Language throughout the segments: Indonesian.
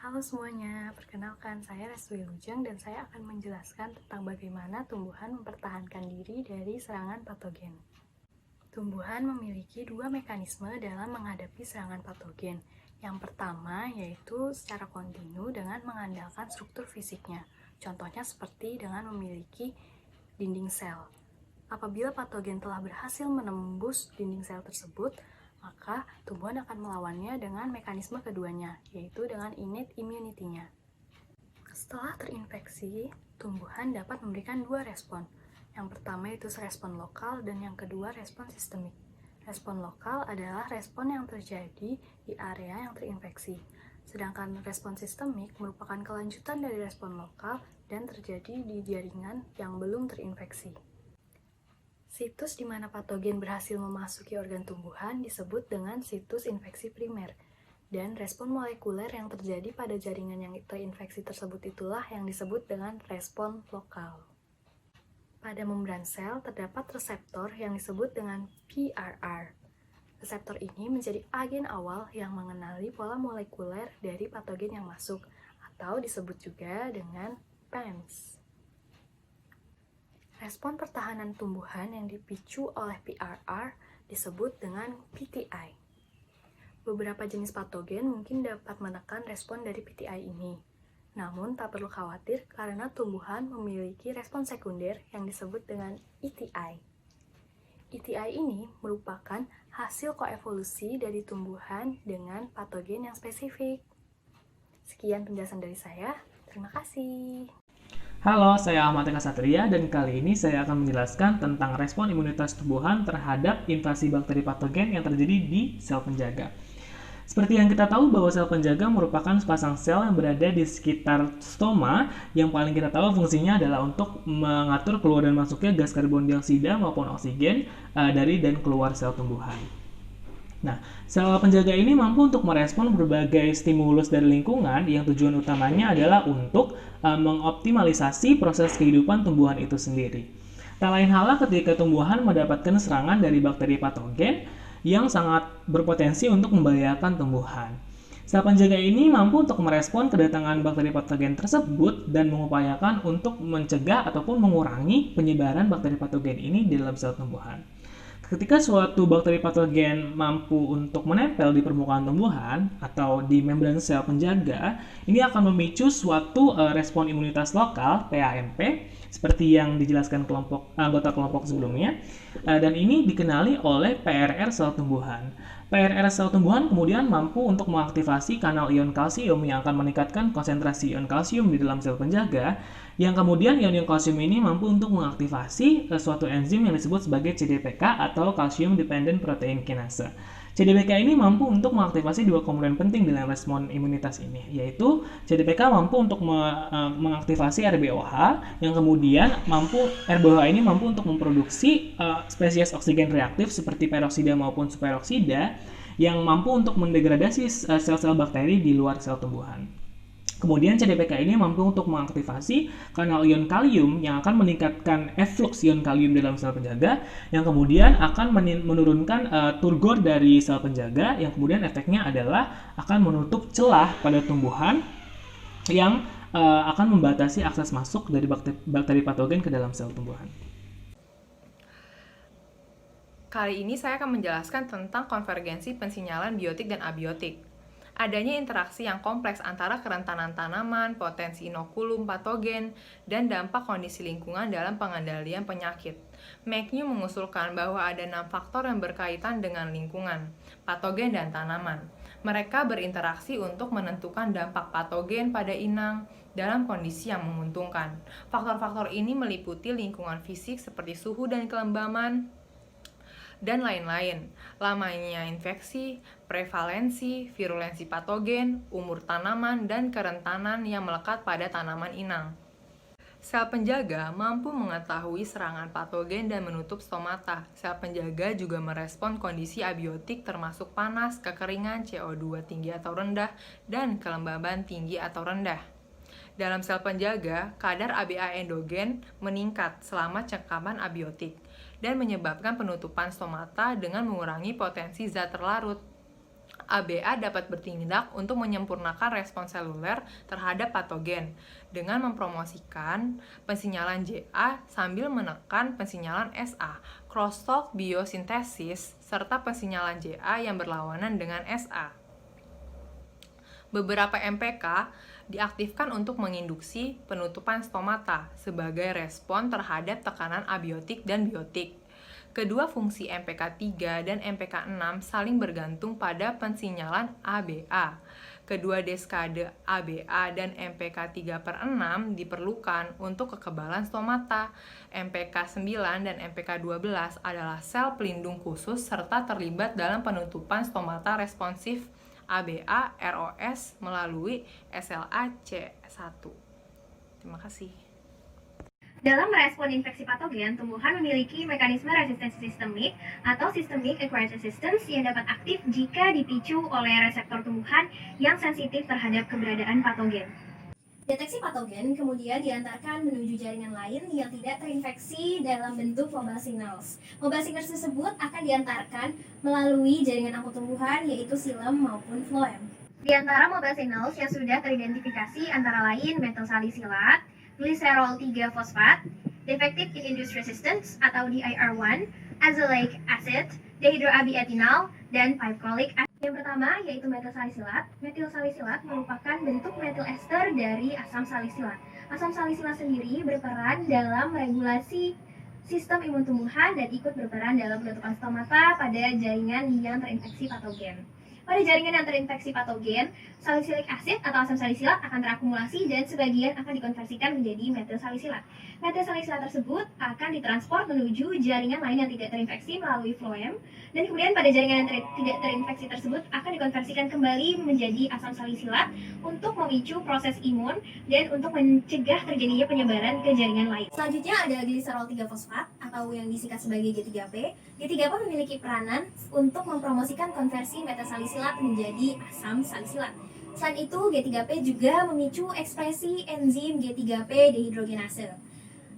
Halo semuanya, perkenalkan saya Resti Wilujeng dan saya akan menjelaskan tentang bagaimana tumbuhan mempertahankan diri dari serangan patogen. Tumbuhan memiliki dua mekanisme dalam menghadapi serangan patogen. Yang pertama yaitu secara kontinu dengan mengandalkan struktur fisiknya. Contohnya seperti dengan memiliki dinding sel. Apabila patogen telah berhasil menembus dinding sel tersebut, maka tumbuhan akan melawannya dengan mekanisme keduanya, yaitu dengan innate immunity-nya. Setelah terinfeksi, tumbuhan dapat memberikan dua respon. Yang pertama yaitu respon lokal dan yang kedua respon sistemik. Respon lokal adalah respon yang terjadi di area yang terinfeksi. Sedangkan respon sistemik merupakan kelanjutan dari respon lokal dan terjadi di jaringan yang belum terinfeksi. Situs di mana patogen berhasil memasuki organ tumbuhan disebut dengan situs infeksi primer, dan respon molekuler yang terjadi pada jaringan yang terinfeksi tersebut itulah yang disebut dengan respon lokal. Pada membran sel terdapat reseptor yang disebut dengan PRR. Reseptor ini menjadi agen awal yang mengenali pola molekuler dari patogen yang masuk, atau disebut juga dengan PAMS. Respon pertahanan tumbuhan yang dipicu oleh PRR disebut dengan PTI. Beberapa jenis patogen mungkin dapat menekan respon dari PTI ini. Namun, tak perlu khawatir karena tumbuhan memiliki respon sekunder yang disebut dengan ETI. ETI ini merupakan hasil koevolusi dari tumbuhan dengan patogen yang spesifik. Sekian penjelasan dari saya. Terima kasih. Halo, saya Ahmad Eka Satria dan kali ini saya akan menjelaskan tentang respon imunitas tumbuhan terhadap invasi bakteri patogen yang terjadi di sel penjaga. Seperti yang kita tahu bahwa sel penjaga merupakan sepasang sel yang berada di sekitar stoma yang paling kita tahu fungsinya adalah untuk mengatur keluar dan masuknya gas karbon dioksida maupun oksigen dari dan keluar sel tumbuhan. Nah, sel penjaga ini mampu untuk merespon berbagai stimulus dari lingkungan yang tujuan utamanya adalah untuk mengoptimalisasi proses kehidupan tumbuhan itu sendiri. Tak lain halnya ketika tumbuhan mendapatkan serangan dari bakteri patogen yang sangat berpotensi untuk membahayakan tumbuhan. Sel penjaga ini mampu untuk merespon kedatangan bakteri patogen tersebut dan mengupayakan untuk mencegah ataupun mengurangi penyebaran bakteri patogen ini di dalam sel tumbuhan. Ketika suatu bakteri patogen mampu untuk menempel di permukaan tumbuhan atau di membran sel penjaga, ini akan memicu suatu respon imunitas lokal (PAMP) seperti yang dijelaskan anggota kelompok sebelumnya, dan ini dikenali oleh PRR sel tumbuhan. PRR sel tumbuhan kemudian mampu untuk mengaktifasi kanal ion kalsium yang akan meningkatkan konsentrasi ion kalsium di dalam sel penjaga, yang kemudian ion kalsium ini mampu untuk mengaktifasi suatu enzim yang disebut sebagai CDPK atau Calcium Dependent Protein Kinase. CDPK ini mampu untuk mengaktifasi dua komponen penting dalam respon imunitas ini, yaitu CDPK mampu untuk mengaktifasi RBOH, yang kemudian RBOH ini mampu untuk memproduksi spesies oksigen reaktif seperti peroksida maupun superoksida yang mampu untuk mendegradasi sel-sel bakteri di luar sel tumbuhan. Kemudian CDPK ini mampu untuk mengaktifasi kanal ion kalium yang akan meningkatkan efflux ion kalium dalam sel penjaga, yang kemudian akan menurunkan turgor dari sel penjaga, yang kemudian efeknya adalah akan menutup celah pada tumbuhan yang akan membatasi akses masuk dari bakteri patogen ke dalam sel tumbuhan. Kali ini saya akan menjelaskan tentang konvergensi pensinyalan biotik dan abiotik. Adanya interaksi yang kompleks antara kerentanan tanaman, potensi inokulum patogen, dan dampak kondisi lingkungan dalam pengendalian penyakit. McNew mengusulkan bahwa ada 6 faktor yang berkaitan dengan lingkungan, patogen, dan tanaman. Mereka berinteraksi untuk menentukan dampak patogen pada inang dalam kondisi yang menguntungkan. Faktor-faktor ini meliputi lingkungan fisik seperti suhu dan kelembaman, dan lain-lain, lamanya infeksi, prevalensi, virulensi patogen, umur tanaman, dan kerentanan yang melekat pada tanaman inang. Sel penjaga mampu mengetahui serangan patogen dan menutup stomata. Sel penjaga juga merespon kondisi abiotik termasuk panas, kekeringan, CO2 tinggi atau rendah, dan kelembaban tinggi atau rendah. Dalam sel penjaga, kadar ABA endogen meningkat selama cengkaman abiotik dan menyebabkan penutupan stomata dengan mengurangi potensi zat terlarut. ABA dapat bertindak untuk menyempurnakan respons seluler terhadap patogen dengan mempromosikan pensinyalan JA sambil menekan pensinyalan SA, crosstalk biosintesis, serta pensinyalan JA yang berlawanan dengan SA. Beberapa MPK diaktifkan untuk menginduksi penutupan stomata sebagai respon terhadap tekanan abiotik dan biotik. Kedua fungsi MPK 3 dan MPK 6 saling bergantung pada pensinyalan ABA. Kedua deskade ABA dan MPK 3/6 diperlukan untuk kekebalan stomata. MPK 9 dan MPK 12 adalah sel pelindung khusus serta terlibat dalam penutupan stomata responsif ABA ROS melalui SLA-C1. Terima kasih. Dalam merespon infeksi patogen, tumbuhan memiliki mekanisme resistensi sistemik atau systemic acquired resistance yang dapat aktif jika dipicu oleh reseptor tumbuhan yang sensitif terhadap keberadaan patogen. Deteksi patogen kemudian diantarkan menuju jaringan lain yang tidak terinfeksi dalam bentuk mobile signals. Mobile signals tersebut akan diantarkan melalui jaringan angkut tumbuhan yaitu xilem maupun phloem. Di antara mobile signals yang sudah teridentifikasi antara lain metylsalicilat, glycerol 3-fosfat, defective in-induced resistance atau DIR1, azelaic acid, dehydroabietinal, dan pipepolic acid. Yang pertama yaitu metylsalicilat. Metylsalicilat merupakan bentuk metil ester dari asam salisilat. Asam salisilat sendiri berperan dalam regulasi sistem imun tumbuhan dan ikut berperan dalam penutupan stomata pada jaringan yang terinfeksi patogen. Pada jaringan yang terinfeksi patogen, salicylic acid atau asam salisilat akan terakumulasi dan sebagian akan dikonversikan menjadi metylsalicilat. Metylsalicilat tersebut akan ditransport menuju jaringan lain yang tidak terinfeksi melalui phloem, dan kemudian pada jaringan yang tidak terinfeksi tersebut akan dikonversikan kembali menjadi asam salisilat untuk memicu proses imun dan untuk mencegah terjadinya penyebaran ke jaringan lain. Selanjutnya ada glycerol 3-fosfat atau yang disingkat sebagai G3P. G3P memiliki peranan untuk mempromosikan konversi metylsalicilat menjadi asam salisilat. Selain itu, G3P juga memicu ekspresi enzim G3P dehidrogenase.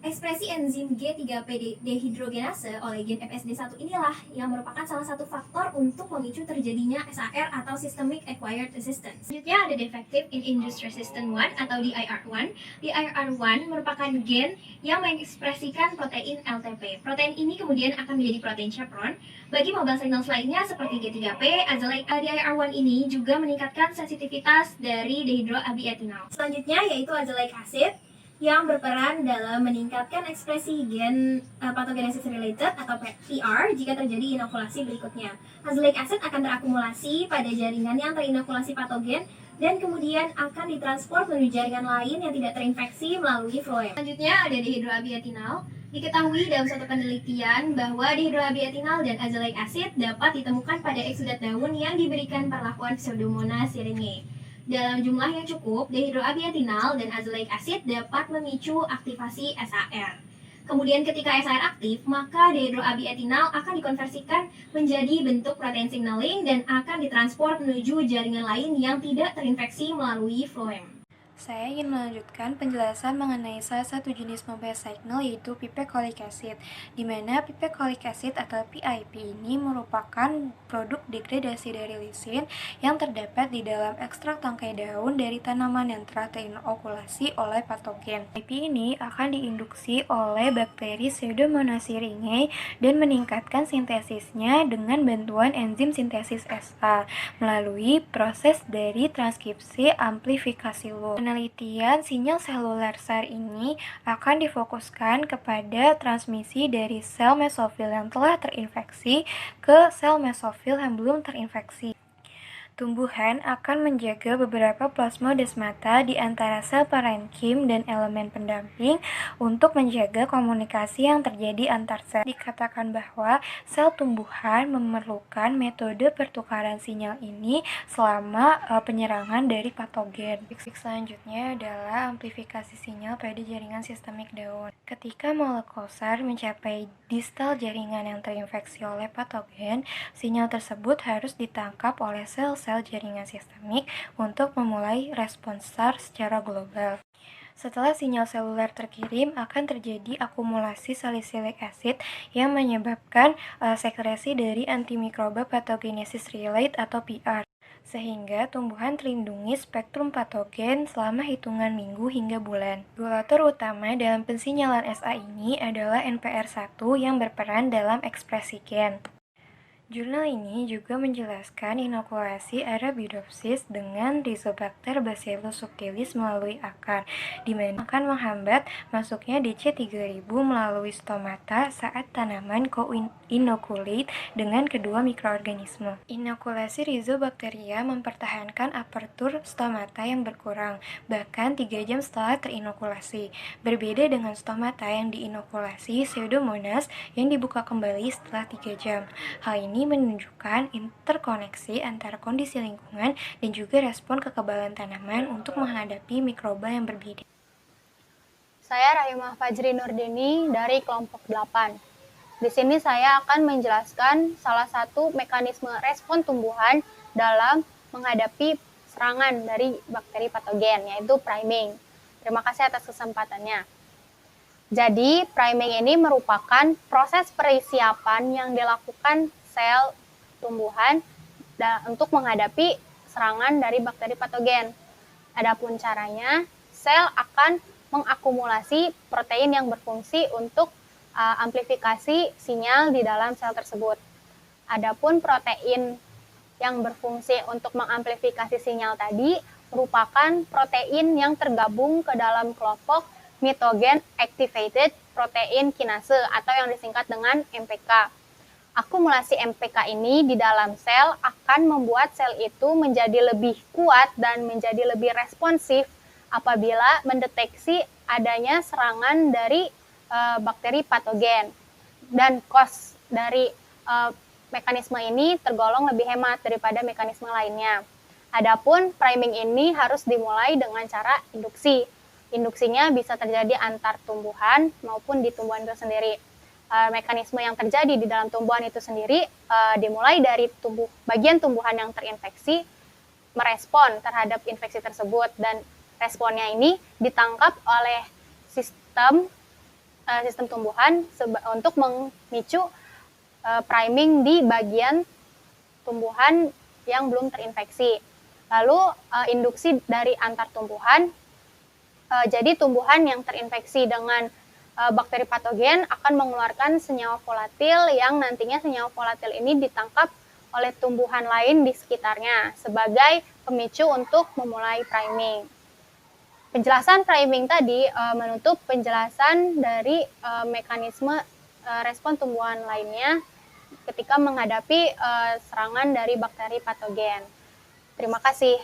Ekspresi enzim G3P dehidrogenase oleh gen FSD1 inilah yang merupakan salah satu faktor untuk memicu terjadinya SAR atau Systemic Acquired Resistance. Selanjutnya ada Defective In-Induced Resistance 1 atau DIR1. DIR1 merupakan gen yang mengekspresikan protein LTP. Protein ini kemudian akan menjadi protein chaperone bagi mobile signals lainnya seperti G3P, azelaic. DIR1 ini juga meningkatkan sensitivitas dari dehydroabietinal. Selanjutnya yaitu azelaic acid yang berperan dalam meningkatkan ekspresi gen pathogenesis related atau PR jika terjadi inokulasi berikutnya. Azelaic acid akan terakumulasi pada jaringan yang terinokulasi patogen dan kemudian akan ditransport menuju jaringan lain yang tidak terinfeksi melalui phloem. Selanjutnya ada dehydroabietinal. Diketahui dalam suatu penelitian bahwa dehydroabietinal dan azelaic acid dapat ditemukan pada eksudat daun yang diberikan perlakuan Pseudomonas syringae. Dalam jumlah yang cukup, dehydroabietinal dan azelaic acid dapat memicu aktivasi SAR. Kemudian ketika SAR aktif, maka dehydroabietinal akan dikonversikan menjadi bentuk protein signaling dan akan ditransport menuju jaringan lain yang tidak terinfeksi melalui phloem. Saya ingin melanjutkan penjelasan mengenai salah satu jenis mobile signal yaitu pipecolic acid, di mana pipecolic acid atau PIP ini merupakan produk degradasi dari lisin yang terdapat di dalam ekstrak tangkai daun dari tanaman yang telah terinokulasi oleh patogen. PIP ini akan diinduksi oleh bakteri Pseudomonas syringae dan meningkatkan sintesisnya dengan bantuan enzim sintesis SA melalui proses dari transkripsi amplifikasi loop. Penelitian sinyal seluler SAR ini akan difokuskan kepada transmisi dari sel mesofil yang telah terinfeksi ke sel mesofil yang belum terinfeksi. Tumbuhan akan menjaga beberapa plasmodesmata di antara sel parenkim dan elemen pendamping untuk menjaga komunikasi yang terjadi antar sel. Dikatakan bahwa sel tumbuhan memerlukan metode pertukaran sinyal ini selama penyerangan dari patogen. Selanjutnya adalah amplifikasi sinyal pada jaringan sistemik daun. Ketika molekul SAR mencapai distal jaringan yang terinfeksi oleh patogen, sinyal tersebut harus ditangkap oleh sel-sel jaringan sistemik untuk memulai respons SAR secara global. Setelah sinyal seluler terkirim, akan terjadi akumulasi salicylic acid yang menyebabkan sekresi dari antimikroba pathogenesis relate atau PR. sehingga tumbuhan terlindungi spektrum patogen selama hitungan minggu hingga bulan. Regulator utama dalam pensinyalan SA ini adalah NPR1 yang berperan dalam ekspresi gen. Jurnal ini juga menjelaskan inokulasi Arabidopsis dengan Rhizobacter bacillus subtilis melalui akar, di mana akan menghambat masuknya DC3000 melalui stomata saat tanaman co-inoculate dengan kedua mikroorganisme. Inokulasi Rhizobacteria mempertahankan apertur stomata yang berkurang, bahkan 3 jam setelah terinokulasi. Berbeda dengan stomata yang diinokulasi Pseudomonas yang dibuka kembali setelah 3 jam. Hal ini menunjukkan interkoneksi antara kondisi lingkungan dan juga respon kekebalan tanaman untuk menghadapi mikroba yang berbeda. Saya Rahimah Fajri Nurdini dari kelompok 8. Di sini saya akan menjelaskan salah satu mekanisme respon tumbuhan dalam menghadapi serangan dari bakteri patogen, yaitu priming. Terima kasih atas kesempatannya. Jadi, priming ini merupakan proses persiapan yang dilakukan sel tumbuhan untuk menghadapi serangan dari bakteri patogen. Adapun caranya, sel akan mengakumulasi protein yang berfungsi untuk amplifikasi sinyal di dalam sel tersebut. Adapun protein yang berfungsi untuk mengamplifikasi sinyal tadi merupakan protein yang tergabung ke dalam kelompok mitogen activated protein kinase atau yang disingkat dengan MPK. Akumulasi MPK ini di dalam sel akan membuat sel itu menjadi lebih kuat dan menjadi lebih responsif apabila mendeteksi adanya serangan dari bakteri patogen. Dan cost dari mekanisme ini tergolong lebih hemat daripada mekanisme lainnya. Adapun priming ini harus dimulai dengan cara induksi. Induksinya bisa terjadi antar tumbuhan maupun di tumbuhan itu sendiri. Mekanisme yang terjadi di dalam tumbuhan itu sendiri dimulai dari bagian tumbuhan yang terinfeksi merespon terhadap infeksi tersebut, dan responnya ini ditangkap oleh sistem tumbuhan untuk memicu priming di bagian tumbuhan yang belum terinfeksi. Lalu induksi dari antar tumbuhan, jadi tumbuhan yang terinfeksi dengan bakteri patogen akan mengeluarkan senyawa volatil yang nantinya senyawa volatil ini ditangkap oleh tumbuhan lain di sekitarnya sebagai pemicu untuk memulai priming. Penjelasan priming tadi menutup penjelasan dari mekanisme respon tumbuhan lainnya ketika menghadapi serangan dari bakteri patogen. Terima kasih.